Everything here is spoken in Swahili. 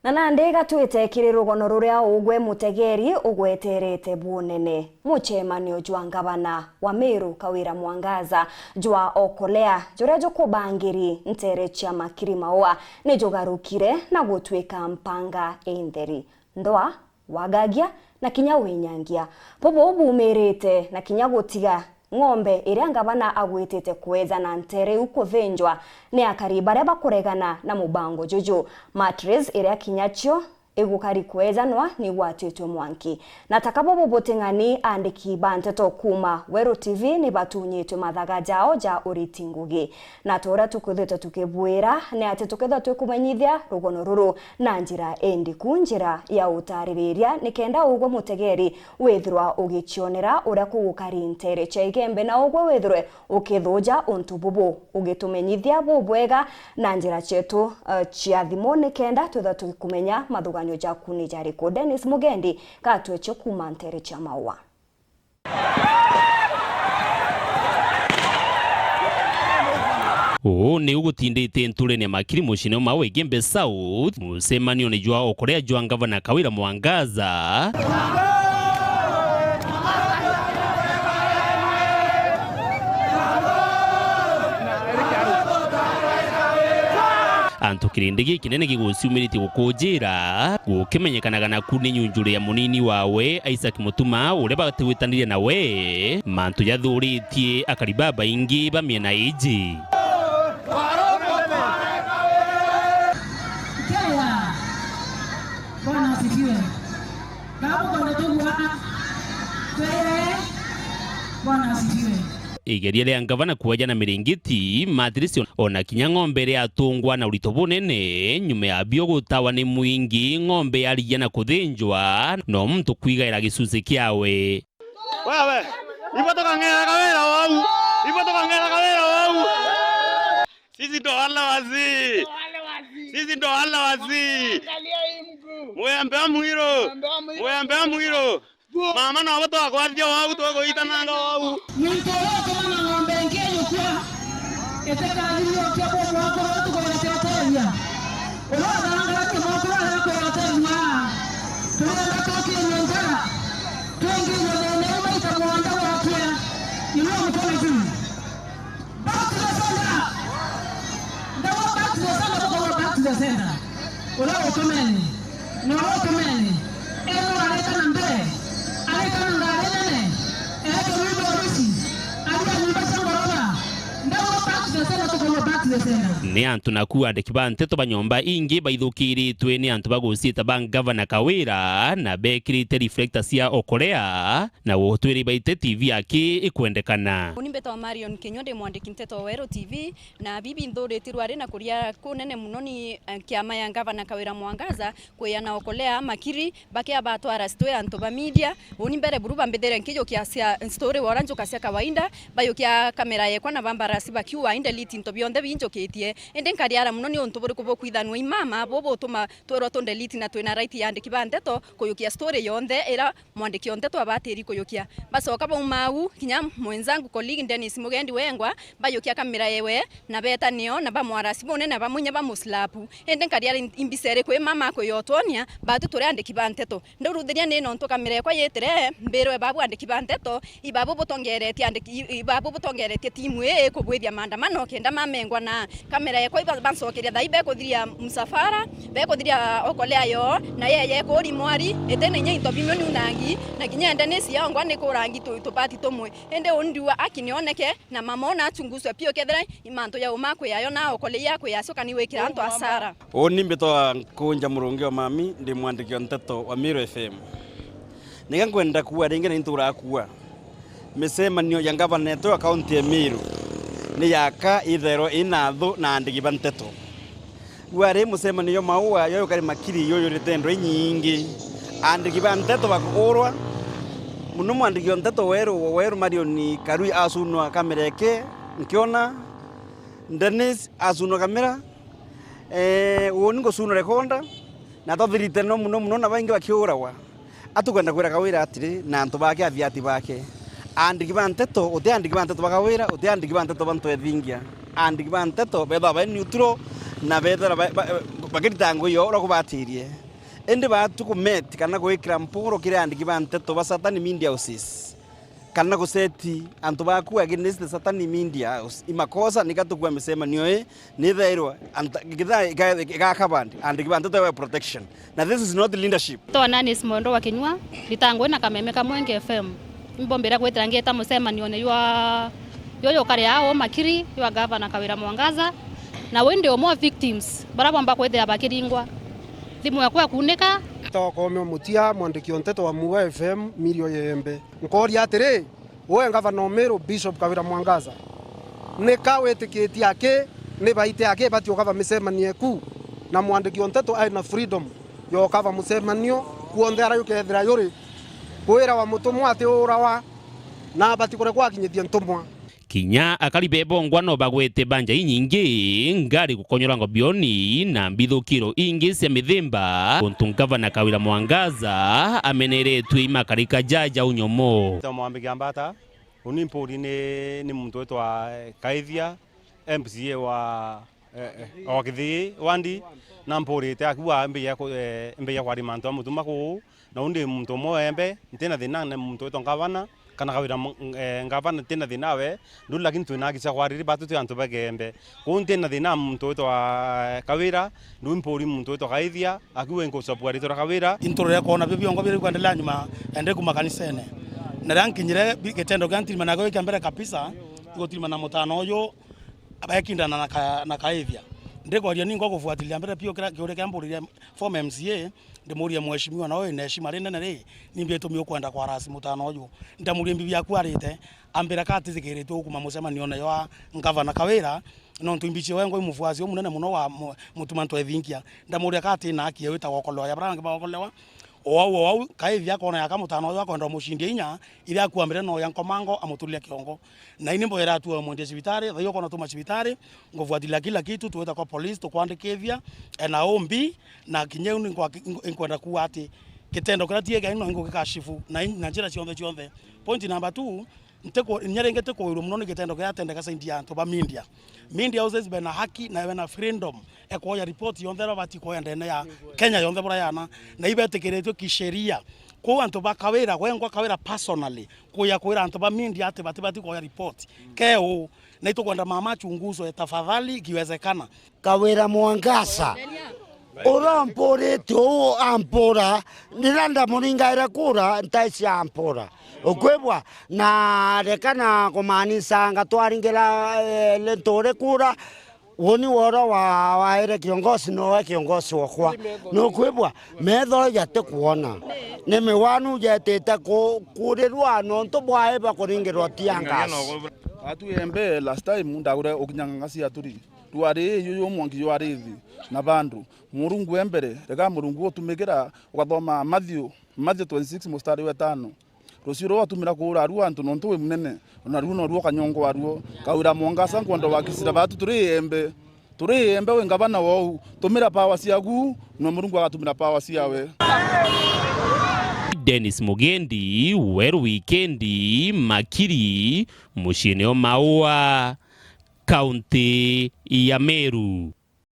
Na nande gatwite kirirugono ruria ugwe mutegeri ugweterete bunene muchemanio jwa ngavana wa Meru Kawira Mwangaza jwa okolea juria jukubangiri ntere chia makiri maua ni jugarukire na gutwika mpanga entheri ndoa wagagia na kinya winyangia pobo bumerete na kinya gutiga ng'ombe iria ngavana agwitite kweza na ntere ukuthinjwa ni akari baria bakuregana na mubango juju mattress iria kinyachio igukari kwezanwa ni gwatitwe mwanki na takabobo botingani andiki banteto kuma Weru TV ni batunyitwe mathaga jao ja uritingugi na tora tukuthite tukibwira ni ati tukitha twikumenyithia rugono ruru na njira endiku njira ya utaririria nikenda ugwo mutegeri withirwa ugichionera uria kugukari ntere cha igembe na ugwo withirwe ukithuja untu bubu ugitumenyithia bubwega na njira chetu chia thimo nikenda tutha tukumenya mathuga jaku ni jariko Dennis Mugendi katwecho kuma ntere cha maua. Ni ugutindite nture ne makiri mushine mawe Gembe South musemanio ni jwa okorea jwa ngavana Kawira Mwangaza antu kirindigi kinene giguciumirite gukujira gukimenyekanaga na kuni nyunjure ya munini wawe Isaac Mutuma uria batigwitanirie nawe mantu yathuritie akaribaba ingi bamiena iji Bwana asifiwe. Bwana asifiwe. Igeria ria ngavana kuwaja na miringiti matrisi ona kinya ng'ombe ria atungwa na urito bunene nyume ya bio gutawa ni mwingi ng'ombe yari na kuthinjwa no mtu kwigaira gicunci kiawe wewe ibotoka ngera Kawira wau sisi ndo wala wazi muyambea mwiro mama na watu wakwathia wau twagoitananga wau Mwito wako na ng'ombe ngenyo kwa etekazirio kia bobo wako watu kwa teteria unaona ngati moko wako kwa teteria tunaenda toki nyonga tuingie ndani ya maisha mwanda wakia inua mkono juu back to the center unaona ukomeni eno aleta na mbele aleta na ngarene ni antu nakuwa andiki ba nteto banyomba ingi baithukiritwe ni antu bagusita ba ngavana Kawira na bekirite reflector cia okorea na wotwiri baite TV yake ikwendekana Unimbeto Marion Kinyonde mwandiki nteto Weru TV na bibi nduritirwa ari na kuria kunene muno ni kiama ya ngavana Kawira Mwangaza kwiyana okolea makiri bakia batwara story antu ba media unimbere buruba mbedere nkijo kiasia story waranjo kasia kawaida bayo kia kamera yekwa na bambarasi bakiwa inde liti nto bionde binjo ketie ende nkariara muno ni onto buri kubo kwithanwa imama bobo tuma twero tonde liti na twina right yandiki bandeto kuyukia story yonde era mwandiki ondeto abateri kuyukia basoka ba mau kinya mwenzangu colleague Dennis Mugendi wengwa bayokia kamera yewe na beta nio na bamwarasi bone na bamunya bamuslapu ende nkariara imbisere kwe mama ko yotonia batu tore andiki bandeto nduruthiria ne nonto kamera kwa yetere mbero babu andiki bandeto ibabu botongereti andiki ibabu botongereti timu kubwithia maandamano kenda mamengwa na kamera yako ibansokeria thaibe kuthiria msafara be kuthiria okolea yo na yeye kuri mwari etene nye into bimwe unangi na kinya ndene cia ngwa ni kurangi tupati tumwe ende ondiwa akinioneke na mamona achunguswe pio kethera imanto ya umakwe yayo na okolea yako yacoka ni wekira antu asara oni mbeto kunja murungi wa mami ndi mwandiki wa nteto wa Meru FM niga kwenda kuwa ringe ni ntura kuwa misemanio ya ngavana yetu ya kaunti ya Meru ni yaka ithero inathu na andiki banteto wari musemanio maua yoyo kari makiri yoyo ritendo nyingi andiki banteto bakurwa muno mwandiki nteto Weru Marion Karui asunwa kamera yake nkiona Dennis asunwa kamera woni ngosunwa rekonda na tothirite no muno na baingi bakiurawa atukwenda kwira Kawira atiri na antu bake aviati bake andiki banteto uteandiki banteto bakawira uteandiki banteto bantu ethingia andiki banteto betha ba neutral na betha bagiritango yo ro kubatirie ende batu kumeti kana gwikira mporo kire andiki banteto basatani media houses kana guseti antu baku against the satani media house imakosa nikatukua misema nioe ni thairwa githa gakabandi andiki banteto wa protection na this is not the leadership to nani simondo wa kinywa litango na kameme kamwenge FM mbombera kwetera ngeta musema nione yoyo kare yao makiri yo gavana Kawira Mwangaza na wende omo victims barabamba kwethera bakiringwa thimu yakwa kuneka tokome mutia mwandiki onteto wa Muga FM Mirio Yembe nkori atire we gavana Omero Bishop Kawira Mwangaza neka wetikiti yake ne baite yake bati okava misemanie ku na mwandiki onteto aina freedom yo kava musemanio kuondera yukethira yuri kwira wa mutumwa ati urawa na bati kore kwa kinyithia ntumwa Kinya akalibe bongwano bagwete banja inyingi ngari gukonyora ngo bioni na mbithukiro ingi cia mithimba kuntunga na Kawira Mwangaza ameneretwe imakarika jaja unyomo Mwambi Gambata unimpuri ni mtu wetu wa Kaithia MCA wa Kithii Wandi na mpurite akiwa mbe ya kwari mantu mutuma ku na undi mtu moembe ntena thina na mtu wetu ngavana kana Kawira ngavana tena thinawe ndu lakini twinagisa kwariri batu tu antu bagembe kuntena thina mtu wetu wa Kawira ndu mpuri mtu wetu Kaithia akiwa ngo support to Kawira intoro ya kona bibi ngo biri kwandela nyuma ende kumakanisene na rankinyire getendo gantiri manago ikambere kabisa igotirima na mutano oyo abayakindana na Kaithia ndiko aria ningo kufuatilia mbere pio kiore kamburiria form MCA ndimuria mheshimiwa na wewe na heshima nene ri nimbie tumio kwenda kwa rasi mutano oyo ndamuria bibi yaku arite ambira kati zikiritwe kuma musemani na yo ngavana Kawira no tumbiche wengo mufuazi omunene muno wa mutumanto ethinkia ndamuria kati na akie wita gokolewa ya brangi bagokolewa o Kaithia kona ya kamutano oyo akwenda mushindie inya iri akuambire no ya nkomango amutulia kiongo na ini mbo era tu mwende cibitari thayo kona tuma cibitari ngofuatilia kila kitu tuweta kwa police tukwandikithia na ombi na kinyeu ni kwenda kuati kitendo kira tiega ino ngo gikashifu na njira cionthe point number 2 nteko nyarengete ko iro muno ni kitendo kya tendeka saindi antu ba media houses bena haki na bena freedom eko ya report yonthe bati ko ndene ya Kenya yonthe bora yana na ibetekeretwe kisheria ko antu ba Kawira kwengwa Kawira personally kuya kwira antu ba media ate bati ko ya report keo na itokwenda mama chunguzo tafadhali kiwezekana Kawira Mwangaza urampore tu ampora niranda muringaira kura ntaisi ampora okwebwa na rekana kumanisa ngatwaringera lentore kura woni woro wa ere kiongozi no kiongozi wakwa no kwebwa metho yate kuona ne mewanu yatete kurirwa no ntobwae bakuringerwa tiangas atu embe last time ndagure okinyanga ngasi aturi tuari yuyo mwangi yuarithi na bandu murungu embere rega murungu otumikira ugathoma Matthew 26 mustari wa 5 rusiro watumira kura aru antu nontu we munene ona runo ruo kanyongo waruo Kawira Mwangaza nkondo wakisira batu turi embe we ngabana wau tumira power ciagu no murungu agatumira power ciawe Dennis Mugendi Weru Wikendi Makiri mushine o Maua County ya Meru.